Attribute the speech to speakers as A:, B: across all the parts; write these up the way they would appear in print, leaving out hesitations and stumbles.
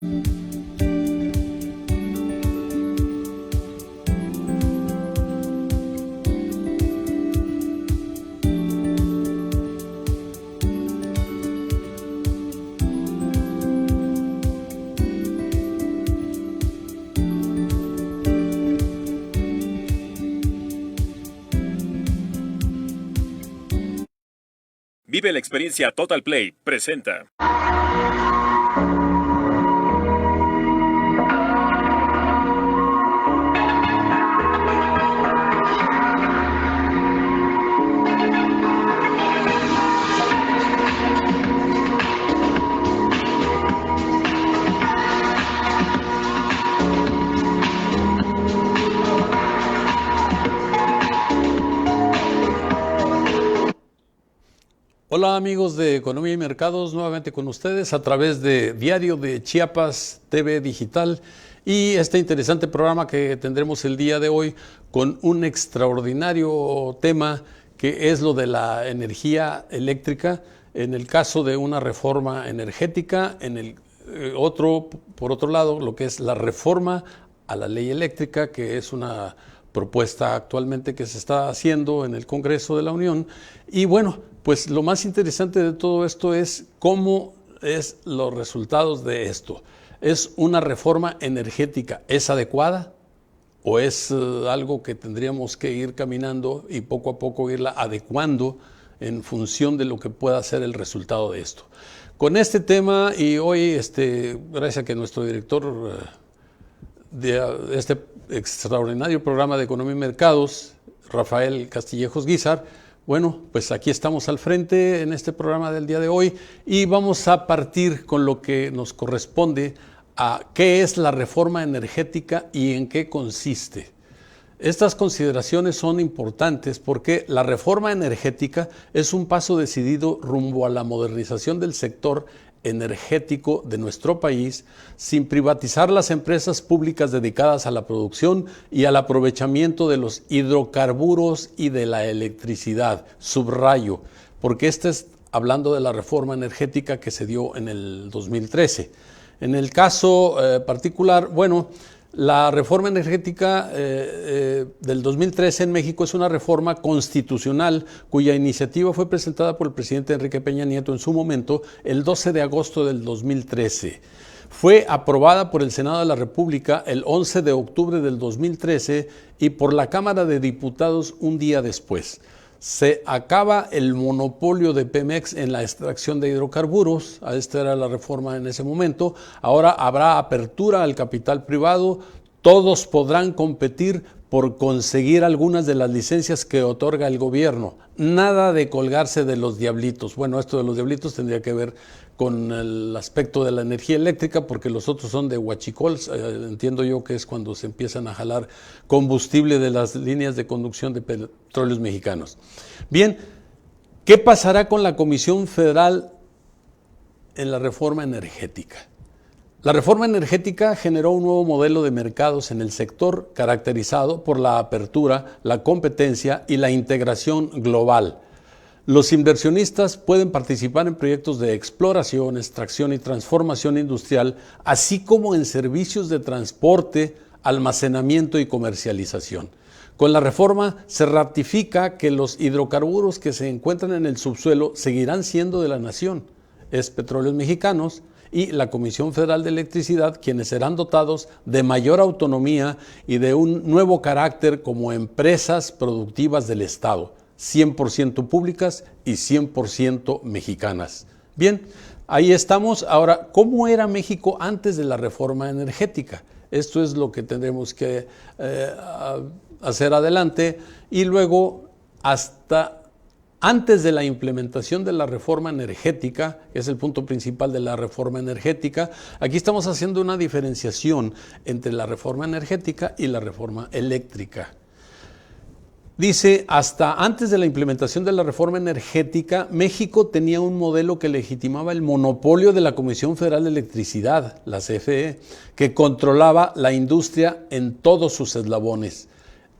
A: Vive la experiencia Total Play. Presenta.
B: Hola amigos de Economía y Mercados, nuevamente con ustedes a través de Diario de Chiapas TV Digital y este interesante programa que tendremos el día de hoy con un extraordinario tema que es lo de la energía eléctrica en el caso de una reforma energética, en el por otro lado, lo que es la reforma a la ley eléctrica, que es una propuesta actualmente que se está haciendo en el Congreso de la Unión. Y bueno, pues lo más interesante de todo esto es cómo es los resultados de esto. ¿Es una reforma energética? ¿Es adecuada? ¿O es algo que tendríamos que ir caminando y poco a poco irla adecuando en función de lo que pueda ser el resultado de esto? Con este tema y hoy, gracias a que nuestro director de este extraordinario programa de Economía y Mercados, Rafael Castillejos Guízar, bueno, pues aquí estamos al frente en este programa del día de hoy y vamos a partir con lo que nos corresponde a qué es la reforma energética y en qué consiste. Estas consideraciones son importantes porque la reforma energética es un paso decidido rumbo a la modernización del sector energético de nuestro país sin privatizar las empresas públicas dedicadas a la producción y al aprovechamiento de los hidrocarburos y de la electricidad. Subrayo, porque es hablando de la reforma energética que se dio en el 2013. En el caso particular, bueno, la reforma energética del 2013 en México es una reforma constitucional cuya iniciativa fue presentada por el presidente Enrique Peña Nieto en su momento el 12 de agosto del 2013. Fue aprobada por el Senado de la República el 11 de octubre del 2013 y por la Cámara de Diputados un día después. Se acaba el monopolio de Pemex en la extracción de hidrocarburos, esta era la reforma en ese momento, ahora habrá apertura al capital privado, todos podrán competir por conseguir algunas de las licencias que otorga el gobierno, nada de colgarse de los diablitos. Bueno, esto de los diablitos tendría que ver con el aspecto de la energía eléctrica, porque los otros son de huachicol, entiendo yo que es cuando se empiezan a jalar combustible de las líneas de conducción de petróleos mexicanos. Bien, ¿qué pasará con la Comisión Federal en la reforma energética? La reforma energética generó un nuevo modelo de mercados en el sector caracterizado por la apertura, la competencia y la integración global. Los inversionistas pueden participar en proyectos de exploración, extracción y transformación industrial, así como en servicios de transporte, almacenamiento y comercialización. Con la reforma se ratifica que los hidrocarburos que se encuentran en el subsuelo seguirán siendo de la nación, es Petróleos Mexicanos, y la Comisión Federal de Electricidad, quienes serán dotados de mayor autonomía y de un nuevo carácter como empresas productivas del Estado, 100% públicas y 100% mexicanas. Bien, ahí estamos. Ahora, ¿cómo era México antes de la reforma energética? Esto es lo que tendremos que hacer adelante y luego hasta antes de la implementación de la reforma energética, que es el punto principal de la reforma energética, aquí estamos haciendo una diferenciación entre la reforma energética y la reforma eléctrica. Dice, hasta antes de la implementación de la reforma energética, México tenía un modelo que legitimaba el monopolio de la Comisión Federal de Electricidad, la CFE, que controlaba la industria en todos sus eslabones.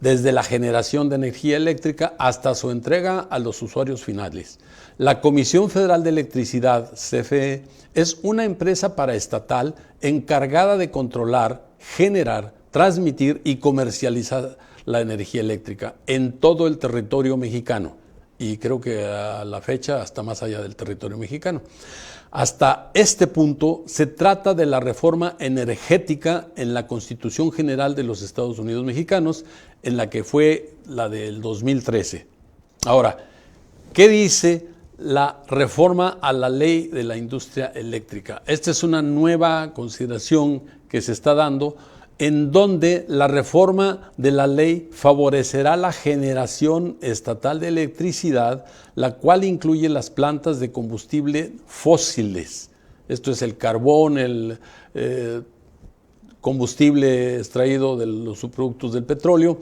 B: desde la generación de energía eléctrica hasta su entrega a los usuarios finales. La Comisión Federal de Electricidad, CFE, es una empresa paraestatal encargada de controlar, generar, transmitir y comercializar la energía eléctrica en todo el territorio mexicano, y creo que a la fecha hasta más allá del territorio mexicano. Hasta este punto se trata de la reforma energética en la Constitución General de los Estados Unidos Mexicanos, en la que fue la del 2013. Ahora, ¿qué dice la reforma a la ley de la industria eléctrica? Esta es una nueva consideración que se está dando, en donde la reforma de la ley favorecerá la generación estatal de electricidad, la cual incluye las plantas de combustible fósiles. Esto es el carbón, el combustible extraído de los subproductos del petróleo.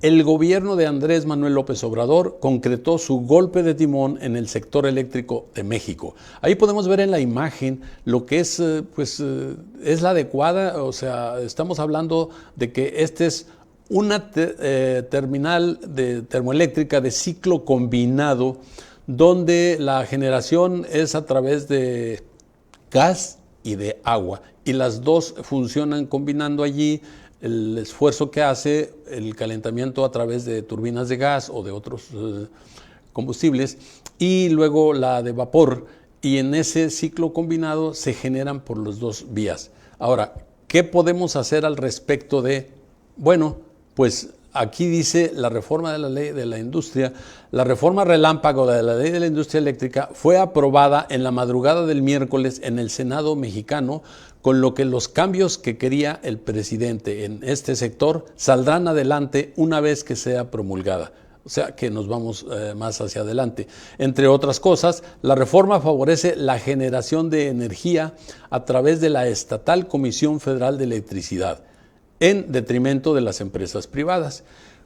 B: El gobierno de Andrés Manuel López Obrador concretó su golpe de timón en el sector eléctrico de México. Ahí podemos ver en la imagen lo que es, es la adecuada. O sea, estamos hablando de que este es una terminal de termoeléctrica de ciclo combinado, donde la generación es a través de gas y de agua, y las dos funcionan combinando allí. El esfuerzo que hace el calentamiento a través de turbinas de gas o de otros combustibles, y luego la de vapor, y en ese ciclo combinado se generan por las dos vías. Ahora, ¿qué podemos hacer al respecto de? Bueno, pues aquí dice la reforma de la ley de la industria. La reforma relámpago de la ley de la industria eléctrica fue aprobada en la madrugada del miércoles en el Senado mexicano, con lo que los cambios que quería el presidente en este sector saldrán adelante una vez que sea promulgada. O sea que nos vamos más hacia adelante. Entre otras cosas, la reforma favorece la generación de energía a través de la estatal Comisión Federal de Electricidad, en detrimento de las empresas privadas.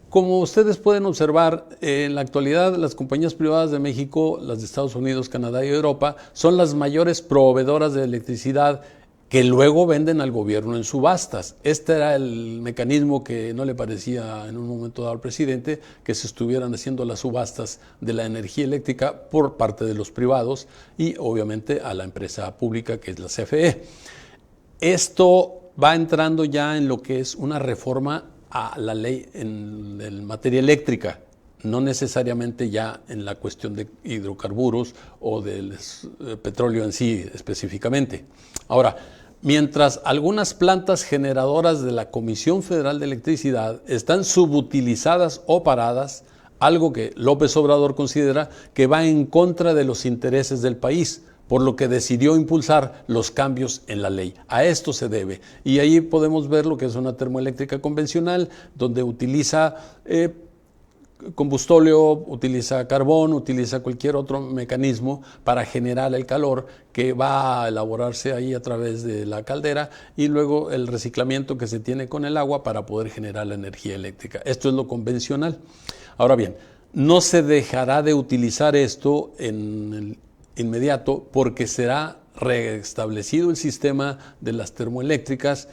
B: Como ustedes pueden observar, en la actualidad las compañías privadas de México, las de Estados Unidos, Canadá y Europa, son las mayores proveedoras de electricidad, que luego venden al gobierno en subastas. Este era el mecanismo que no le parecía en un momento dado al presidente, que se estuvieran haciendo las subastas de la energía eléctrica por parte de los privados y obviamente a la empresa pública, que es la CFE. Esto va entrando ya en lo que es una reforma a la ley en materia eléctrica, no necesariamente ya en la cuestión de hidrocarburos o del petróleo en sí específicamente. Ahora, mientras algunas plantas generadoras de la Comisión Federal de Electricidad están subutilizadas o paradas, algo que López Obrador considera que va en contra de los intereses del país, por lo que decidió impulsar los cambios en la ley. A esto se debe. Y ahí podemos ver lo que es una termoeléctrica convencional, donde utiliza combustóleo, utiliza carbón, utiliza cualquier otro mecanismo para generar el calor que va a elaborarse ahí a través de la caldera, y luego el reciclamiento que se tiene con el agua para poder generar la energía eléctrica. Esto es lo convencional. Ahora bien, no se dejará de utilizar esto en el inmediato, porque será restablecido el sistema de las termoeléctricas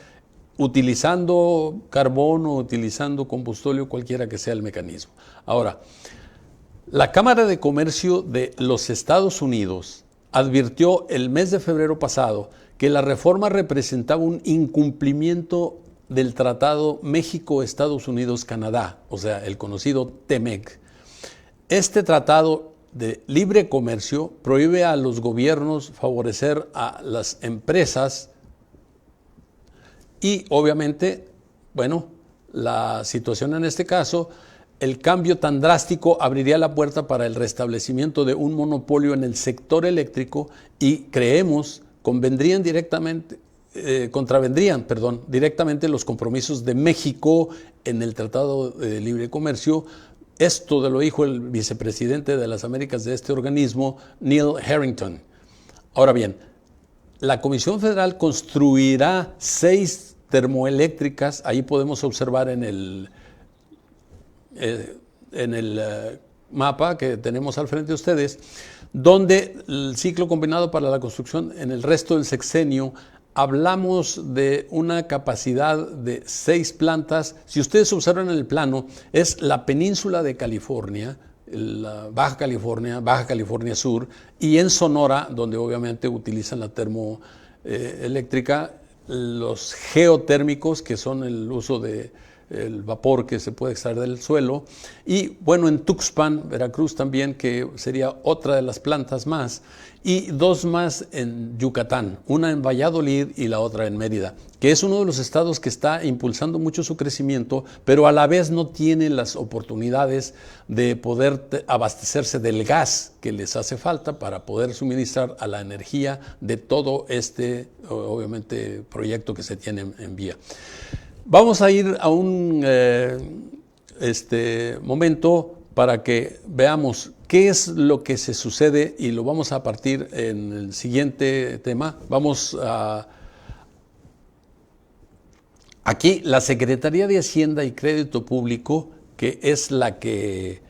B: utilizando carbón o utilizando combustóleo, cualquiera que sea el mecanismo. Ahora, la Cámara de Comercio de los Estados Unidos advirtió el mes de febrero pasado que la reforma representaba un incumplimiento del Tratado México-Estados Unidos-Canadá, o sea, el conocido TEMEC. Este tratado de libre comercio prohíbe a los gobiernos favorecer a las empresas y obviamente, bueno, la situación en este caso, el cambio tan drástico abriría la puerta para el restablecimiento de un monopolio en el sector eléctrico y creemos contravendrían directamente los compromisos de México en el Tratado de Libre Comercio. Esto lo dijo el vicepresidente de las Américas de este organismo, Neil Harrington. Ahora bien, la Comisión Federal construirá 6 termoeléctricas, ahí podemos observar en el mapa que tenemos al frente de ustedes, donde el ciclo combinado para la construcción en el resto del sexenio hablamos de una capacidad de 6 plantas. Si ustedes observan en el plano, es la península de California, la Baja California Sur, y en Sonora, donde obviamente utilizan la termoeléctrica, los geotérmicos, que son el uso de el vapor que se puede extraer del suelo, y bueno, en Tuxpan, Veracruz también, que sería otra de las plantas más, y 2 más en Yucatán, una en Valladolid y la otra en Mérida, que es uno de los estados que está impulsando mucho su crecimiento, pero a la vez no tiene las oportunidades de poder abastecerse del gas que les hace falta para poder suministrar a la energía de todo este, obviamente, proyecto que se tiene en vía. Vamos a ir a un momento para que veamos qué es lo que se sucede, y lo vamos a partir en el siguiente tema. Aquí la Secretaría de Hacienda y Crédito Público, que es la que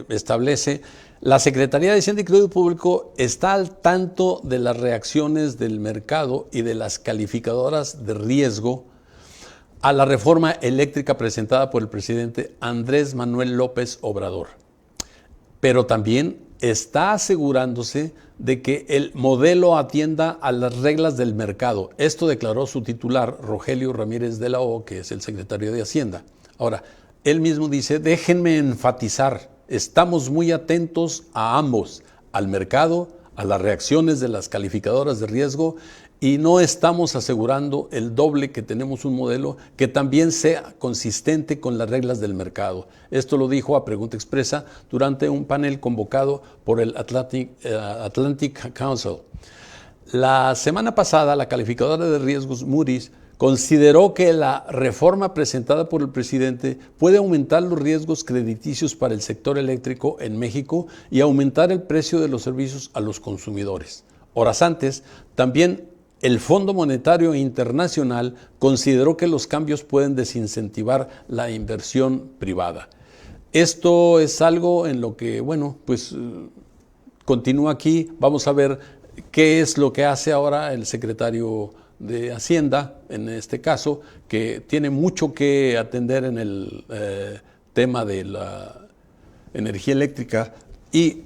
B: establece. La Secretaría de Hacienda y Crédito Público está al tanto de las reacciones del mercado y de las calificadoras de riesgo a la reforma eléctrica presentada por el presidente Andrés Manuel López Obrador. Pero también está asegurándose de que el modelo atienda a las reglas del mercado. Esto declaró su titular, Rogelio Ramírez de la O, que es el secretario de Hacienda. Ahora, él mismo dice: déjenme enfatizar, estamos muy atentos a ambos, al mercado, a las reacciones de las calificadoras de riesgo, y no estamos asegurando el doble, que tenemos un modelo que también sea consistente con las reglas del mercado. Esto lo dijo a pregunta expresa durante un panel convocado por el Atlantic Council. La semana pasada, la calificadora de riesgos Moody's consideró que la reforma presentada por el presidente puede aumentar los riesgos crediticios para el sector eléctrico en México y aumentar el precio de los servicios a los consumidores. Horas antes, también el Fondo Monetario Internacional consideró que los cambios pueden desincentivar la inversión privada. Esto es algo en lo que, bueno, pues continúa aquí. Vamos a ver qué es lo que hace ahora el secretario de Hacienda, en este caso, que tiene mucho que atender en el tema de la energía eléctrica. Y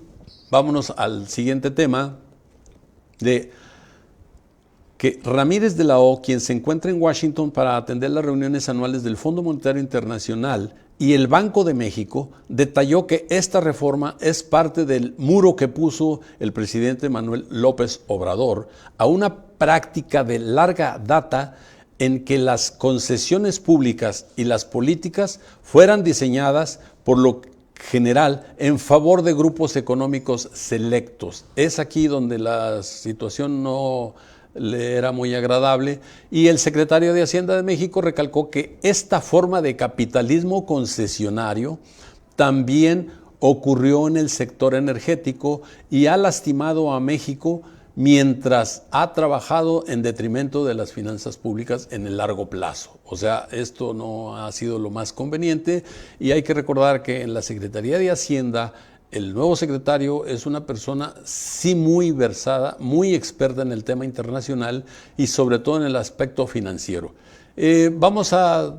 B: vámonos al siguiente tema de que Ramírez de la O, quien se encuentra en Washington para atender las reuniones anuales del Fondo Monetario Internacional y el Banco de México, detalló que esta reforma es parte del muro que puso el presidente Manuel López Obrador a una práctica de larga data en que las concesiones públicas y las políticas fueran diseñadas por lo general en favor de grupos económicos selectos. Es aquí donde la situación no le era muy agradable, y el secretario de Hacienda de México recalcó que esta forma de capitalismo concesionario también ocurrió en el sector energético y ha lastimado a México mientras ha trabajado en detrimento de las finanzas públicas en el largo plazo. O sea, esto no ha sido lo más conveniente, y hay que recordar que en la Secretaría de Hacienda el nuevo secretario es una persona sí muy versada, muy experta en el tema internacional y sobre todo en el aspecto financiero. Vamos a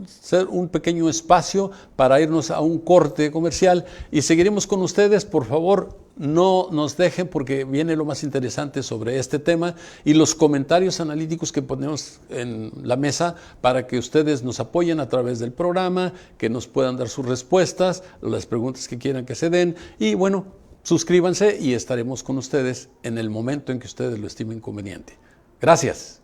B: hacer un pequeño espacio para irnos a un corte comercial y seguiremos con ustedes. Por favor, no nos dejen, porque viene lo más interesante sobre este tema y los comentarios analíticos que ponemos en la mesa para que ustedes nos apoyen a través del programa, que nos puedan dar sus respuestas, las preguntas que quieran que se den, y bueno, suscríbanse y estaremos con ustedes en el momento en que ustedes lo estimen conveniente. Gracias.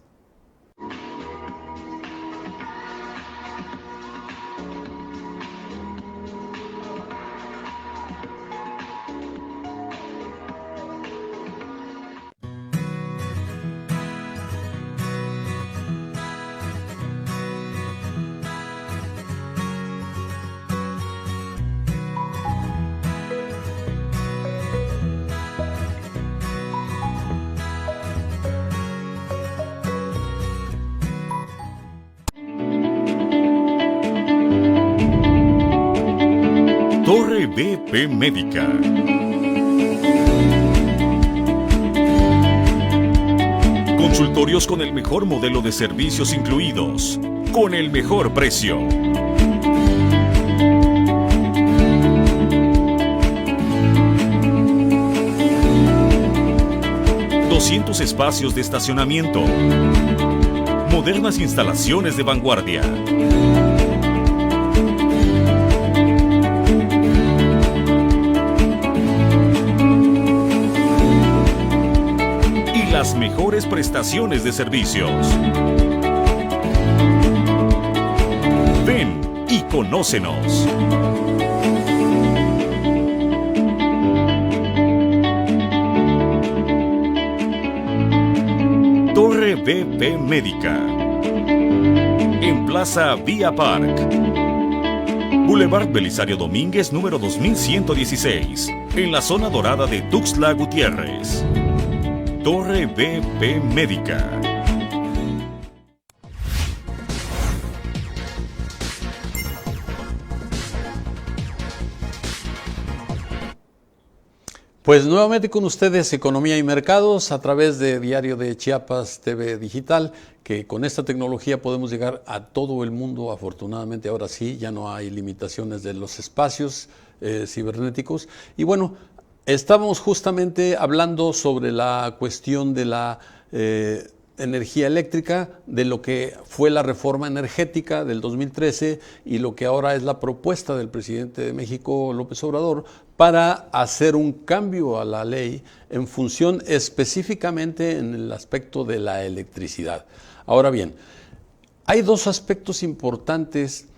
C: Torre BP Médica. consultorios con el mejor modelo de servicios incluidos, con el mejor precio. ...200 espacios de estacionamiento... ...modernas instalaciones de vanguardia... ...y las mejores prestaciones de servicios. Ven y conócenos. Torre BP Médica. En Plaza Vía Park. Boulevard Belisario Domínguez, número 2116. En la zona dorada de Tuxtla Gutiérrez. Torre BP Médica.
B: Pues nuevamente con ustedes Economía y Mercados a través de Diario de Chiapas TV Digital, que con esta tecnología podemos llegar a todo el mundo. Afortunadamente ahora sí, ya no hay limitaciones de los espacios cibernéticos. Y bueno, estamos justamente hablando sobre la cuestión de la energía eléctrica, de lo que fue la reforma energética del 2013 y lo que ahora es la propuesta del presidente de México, López Obrador, para hacer un cambio a la ley en función específicamente en el aspecto de la electricidad. Ahora bien, hay dos aspectos importantes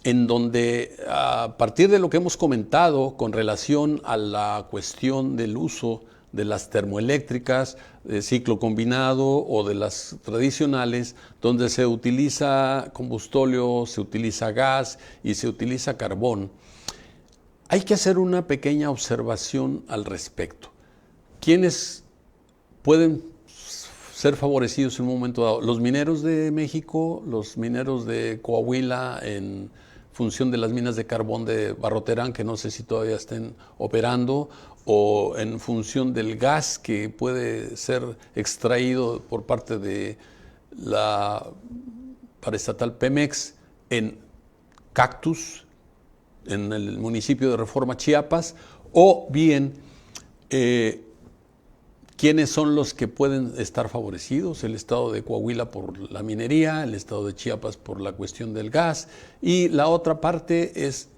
B: en donde, a partir de lo que hemos comentado con relación a la cuestión del uso de las termoeléctricas de ciclo combinado o de las tradicionales, donde se utiliza combustóleo, se utiliza gas y se utiliza carbón, hay que hacer una pequeña observación al respecto. ¿Quiénes pueden ser favorecidos en un momento dado? Los mineros de México, los mineros de Coahuila en función de las minas de carbón de Barroterán, que no sé si todavía estén operando, o en función del gas que puede ser extraído por parte de la paraestatal Pemex en Cactus, en el municipio de Reforma, Chiapas, o bien quiénes son los que pueden estar favorecidos: el estado de Coahuila por la minería, el estado de Chiapas por la cuestión del gas, y la otra parte es,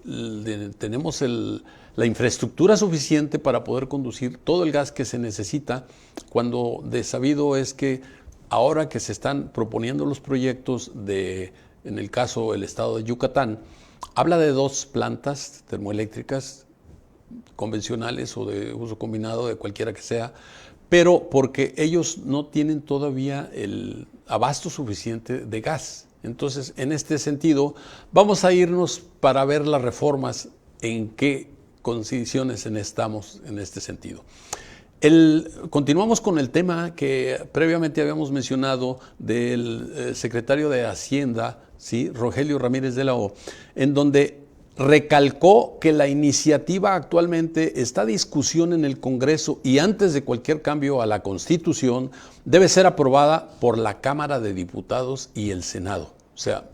B: tenemos la infraestructura suficiente para poder conducir todo el gas que se necesita, cuando de sabido es que ahora que se están proponiendo los proyectos en el caso del estado de Yucatán, habla de 2 plantas termoeléctricas convencionales o de uso combinado, de cualquiera que sea, pero porque ellos no tienen todavía el abasto suficiente de gas. Entonces, en este sentido, vamos a irnos para ver las reformas, en qué condiciones estamos en este sentido. Continuamos con el tema que previamente habíamos mencionado del secretario de Hacienda, ¿sí?, Rogelio Ramírez de la O, en donde recalcó que la iniciativa actualmente está a discusión en el Congreso y antes de cualquier cambio a la Constitución debe ser aprobada por la Cámara de Diputados y el Senado. O sea,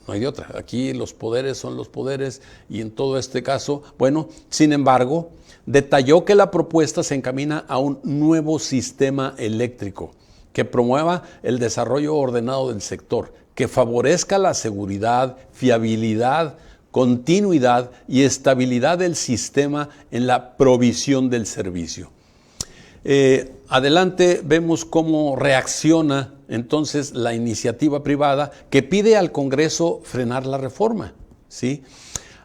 B: no hay de otra. Aquí los poderes son los poderes y en todo este caso, bueno, sin embargo, detalló que la propuesta se encamina a un nuevo sistema eléctrico que promueva el desarrollo ordenado del sector, que favorezca la seguridad, fiabilidad, continuidad y estabilidad del sistema en la provisión del servicio. Adelante vemos cómo reacciona entonces la iniciativa privada que pide al Congreso frenar la reforma, ¿sí?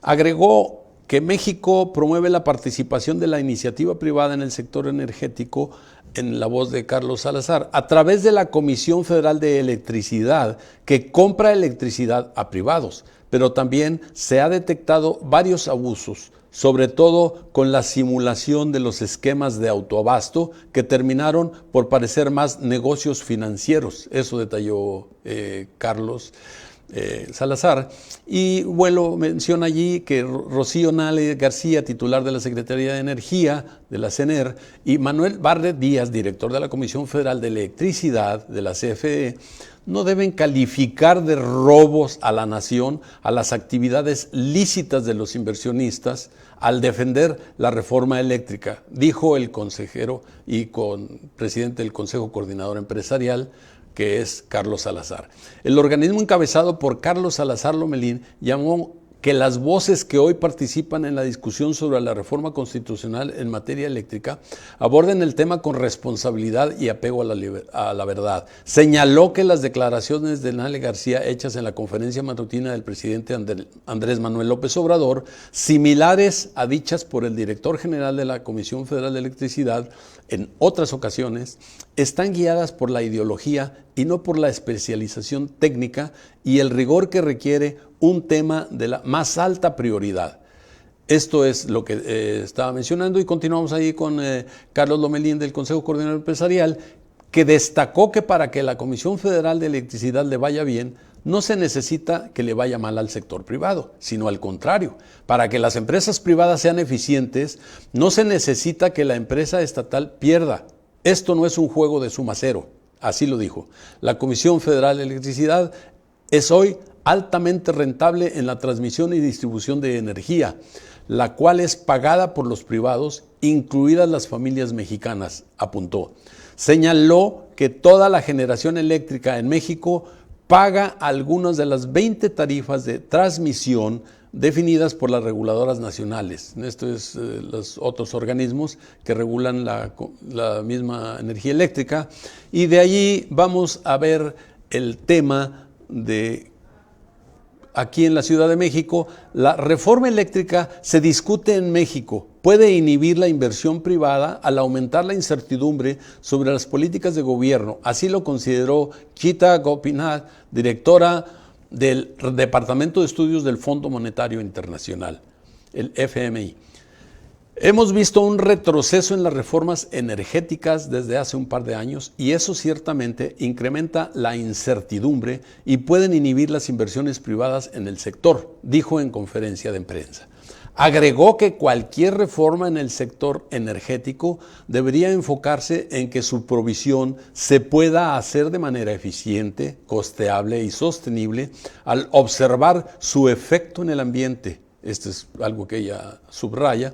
B: Agregó que México promueve la participación de la iniciativa privada en el sector energético, en la voz de Carlos Salazar, a través de la Comisión Federal de Electricidad, que compra electricidad a privados, pero también se ha detectado varios abusos, sobre todo con la simulación de los esquemas de autoabasto que terminaron por parecer más negocios financieros. Eso detalló Carlos. Salazar. Y Vuelo menciona allí que Rocío Nale García, titular de la Secretaría de Energía de la CENER, y Manuel Barlet Díaz, director de la Comisión Federal de Electricidad de la CFE, no deben calificar de robos a la nación a las actividades lícitas de los inversionistas al defender la reforma eléctrica, dijo el consejero y presidente del Consejo Coordinador Empresarial, que es Carlos Salazar. El organismo encabezado por Carlos Salazar Lomelín llamó que las voces que hoy participan en la discusión sobre la reforma constitucional en materia eléctrica aborden el tema con responsabilidad y apego a la verdad. Señaló que las declaraciones de Nale García hechas en la conferencia matutina del presidente Andrés Manuel López Obrador, similares a dichas por el director general de la Comisión Federal de Electricidad en otras ocasiones, están guiadas por la ideología y no por la especialización técnica y el rigor que requiere un tema de la más alta prioridad. Esto es lo que estaba mencionando, y continuamos ahí con Carlos Lomelín del Consejo Coordinador Empresarial, que destacó que para que la Comisión Federal de Electricidad le vaya bien, no se necesita que le vaya mal al sector privado, sino al contrario. Para que las empresas privadas sean eficientes, no se necesita que la empresa estatal pierda. Esto no es un juego de suma cero, así lo dijo. La Comisión Federal de Electricidad es hoy altamente rentable en la transmisión y distribución de energía, la cual es pagada por los privados, incluidas las familias mexicanas, apuntó. Señaló que toda la generación eléctrica en México paga algunas de las 20 tarifas de transmisión definidas por las reguladoras nacionales. Esto es los otros organismos que regulan la misma energía eléctrica. Y de allí vamos a ver el tema de aquí en la Ciudad de México. La reforma eléctrica se discute en México. Puede inhibir la inversión privada al aumentar la incertidumbre sobre las políticas de gobierno. Así lo consideró Chita Gopinath, directora del Departamento de Estudios del Fondo Monetario Internacional, el FMI. Hemos visto un retroceso en las reformas energéticas desde hace un par de años, y eso ciertamente incrementa la incertidumbre y pueden inhibir las inversiones privadas en el sector, dijo en conferencia de prensa. Agregó que cualquier reforma en el sector energético debería enfocarse en que su provisión se pueda hacer de manera eficiente, costeable y sostenible al observar su efecto en el ambiente. Esto es algo que ella subraya.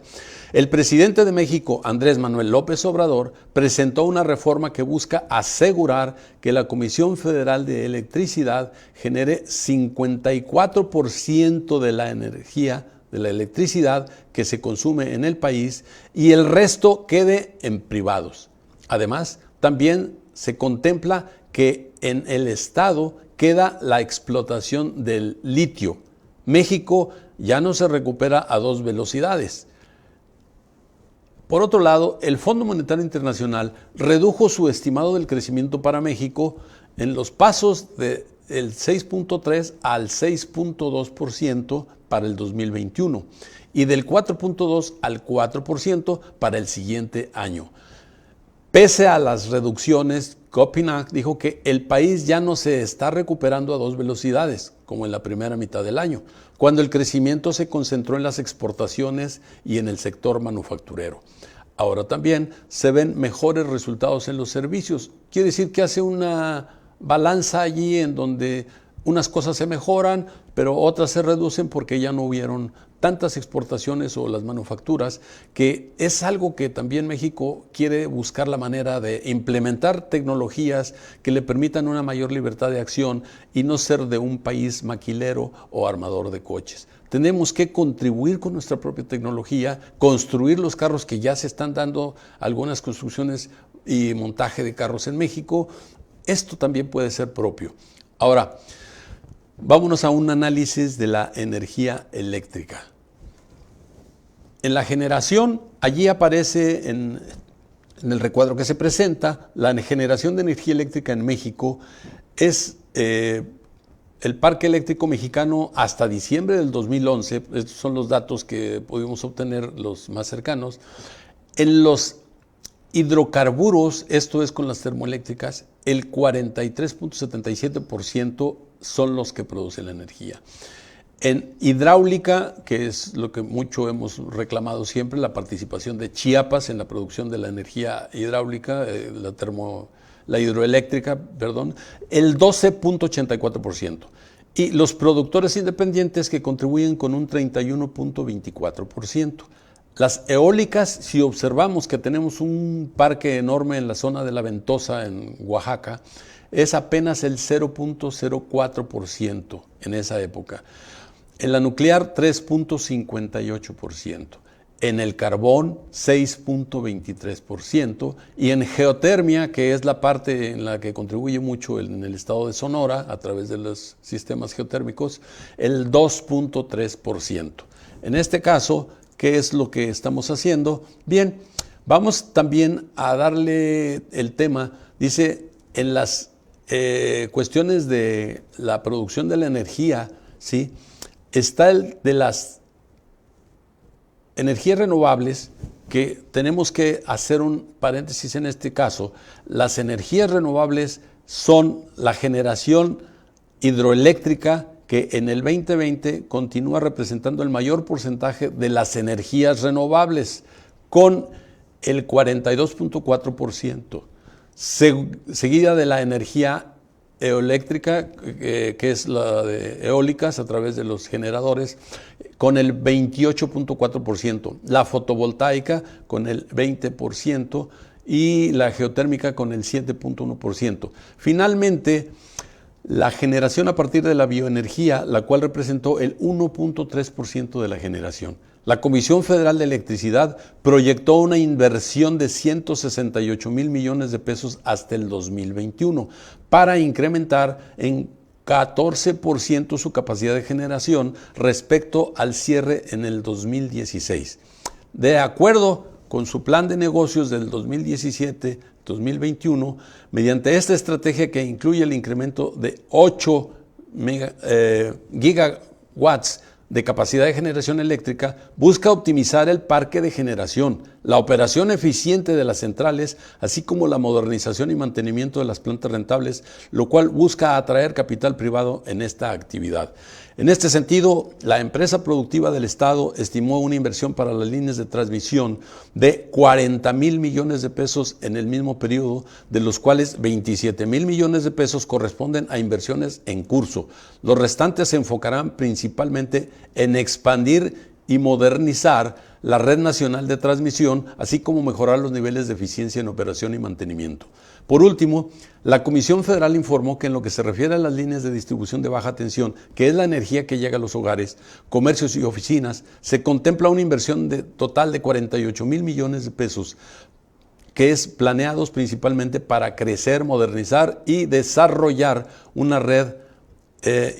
B: El presidente de México, Andrés Manuel López Obrador, presentó una reforma que busca asegurar que la Comisión Federal de Electricidad genere 54% de la energía, de la electricidad que se consume en el país, y el resto quede en privados. Además, también se contempla que en el Estado queda la explotación del litio. México ya no se recupera a 2 velocidades. Por otro lado, el Fondo Monetario Internacional redujo su estimado del crecimiento para México en los pasos del 6.3 al 6.2% para el 2021 y del 4.2 al 4% para el siguiente año. Pese a las reducciones, Gopinath dijo que el país ya no se está recuperando a 2 velocidades, como en la primera mitad del año, cuando el crecimiento se concentró en las exportaciones y en el sector manufacturero. Ahora también se ven mejores resultados en los servicios. Quiere decir que hace una balanza allí en donde unas cosas se mejoran, pero otras se reducen porque ya no hubieron tantas exportaciones o las manufacturas, que es algo que también México quiere buscar la manera de implementar tecnologías que le permitan una mayor libertad de acción y no ser de un país maquilero o armador de coches. Tenemos que contribuir con nuestra propia tecnología, construir los carros que ya se están dando, algunas construcciones y montaje de carros en México. Esto también puede ser propio. Ahora, vámonos a un análisis de la energía eléctrica. En la generación, allí aparece en el recuadro que se presenta, la generación de energía eléctrica en México es el parque eléctrico mexicano hasta diciembre del 2011, estos son los datos que pudimos obtener los más cercanos. En los hidrocarburos, esto es con las termoeléctricas, el 43.77% son los que producen la energía. En hidráulica, que es lo que mucho hemos reclamado siempre, la participación de Chiapas en la producción de la energía hidráulica, la hidroeléctrica, perdón, el 12.84%. Y los productores independientes que contribuyen con un 31.24%. Las eólicas, si observamos que tenemos un parque enorme en la zona de La Ventosa, en Oaxaca, es apenas el 0.04% en esa época. En la nuclear, 3.58%. En el carbón, 6.23%. Y en geotermia, que es la parte en la que contribuye mucho en el estado de Sonora, a través de los sistemas geotérmicos, el 2.3%. En este caso, ¿qué es lo que estamos haciendo? Bien, vamos también a darle el tema, dice, en las cuestiones de la producción de la energía, ¿sí? Está el de las energías renovables, que tenemos que hacer un paréntesis en este caso. Las energías renovables son la generación hidroeléctrica, que en el 2020 continúa representando el mayor porcentaje de las energías renovables, con el 42.4%, seguida de la energía eoeléctrica, que es la de eólicas a través de los generadores, con el 28.4%, la fotovoltaica con el 20% y la geotérmica con el 7.1%. Finalmente, la generación a partir de la bioenergía, la cual representó el 1.3% de la generación. La Comisión Federal de Electricidad proyectó una inversión de 168,000 millones de pesos hasta el 2021 para incrementar en 14% su capacidad de generación respecto al cierre en el 2016. De acuerdo con su plan de negocios del 2017-2021, mediante esta estrategia que incluye el incremento de 8 gigawatts de capacidad de generación eléctrica, busca optimizar el parque de generación, la operación eficiente de las centrales, así como la modernización y mantenimiento de las plantas rentables, lo cual busca atraer capital privado en esta actividad. En este sentido, la empresa productiva del Estado estimó una inversión para las líneas de transmisión de 40,000 millones de pesos en el mismo periodo, de los cuales 27,000 millones de pesos corresponden a inversiones en curso. Los restantes se enfocarán principalmente en expandir y modernizar la red nacional de transmisión, así como mejorar los niveles de eficiencia en operación y mantenimiento. Por último, la Comisión Federal informó que en lo que se refiere a las líneas de distribución de baja tensión, que es la energía que llega a los hogares, comercios y oficinas, se contempla una inversión total de 48,000 millones de pesos, que es planeados principalmente para crecer, modernizar y desarrollar una red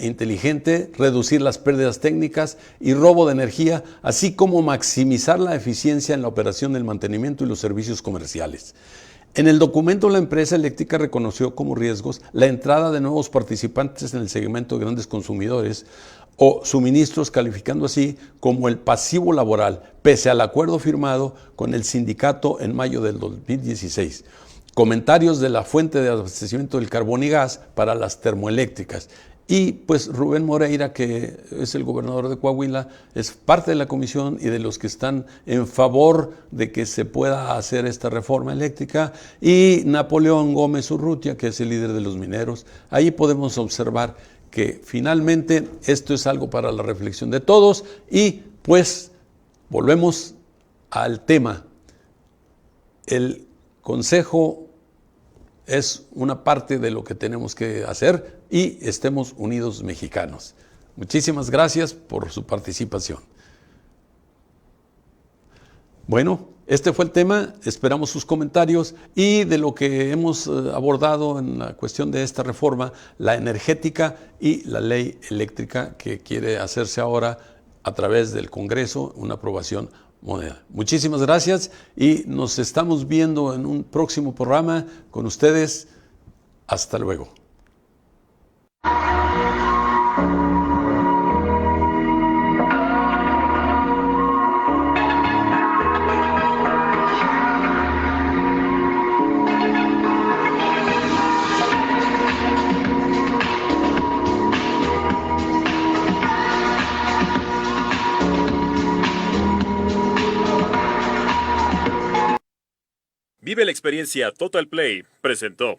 B: inteligente, reducir las pérdidas técnicas y robo de energía, así como maximizar la eficiencia en la operación del mantenimiento y los servicios comerciales. En el documento, la empresa eléctrica reconoció como riesgos la entrada de nuevos participantes en el segmento de grandes consumidores o suministros, calificando así como el pasivo laboral, pese al acuerdo firmado con el sindicato en mayo del 2016. Comentarios de la fuente de abastecimiento del carbón y gas para las termoeléctricas. Y pues Rubén Moreira, que es el gobernador de Coahuila, es parte de la comisión y de los que están en favor de que se pueda hacer esta reforma eléctrica. Y Napoleón Gómez Urrutia, que es el líder de los mineros. Ahí podemos observar que finalmente esto es algo para la reflexión de todos. Y pues volvemos al tema. El Consejo es una parte de lo que tenemos que hacer y estemos unidos mexicanos. Muchísimas gracias por su participación. Bueno, este fue el tema, esperamos sus comentarios y de lo que hemos abordado en la cuestión de esta reforma, la energética y la ley eléctrica que quiere hacerse ahora a través del Congreso, una aprobación moneda. Muchísimas gracias y nos estamos viendo en un próximo programa con ustedes. Hasta luego.
A: Vive la experiencia Total Play presentó.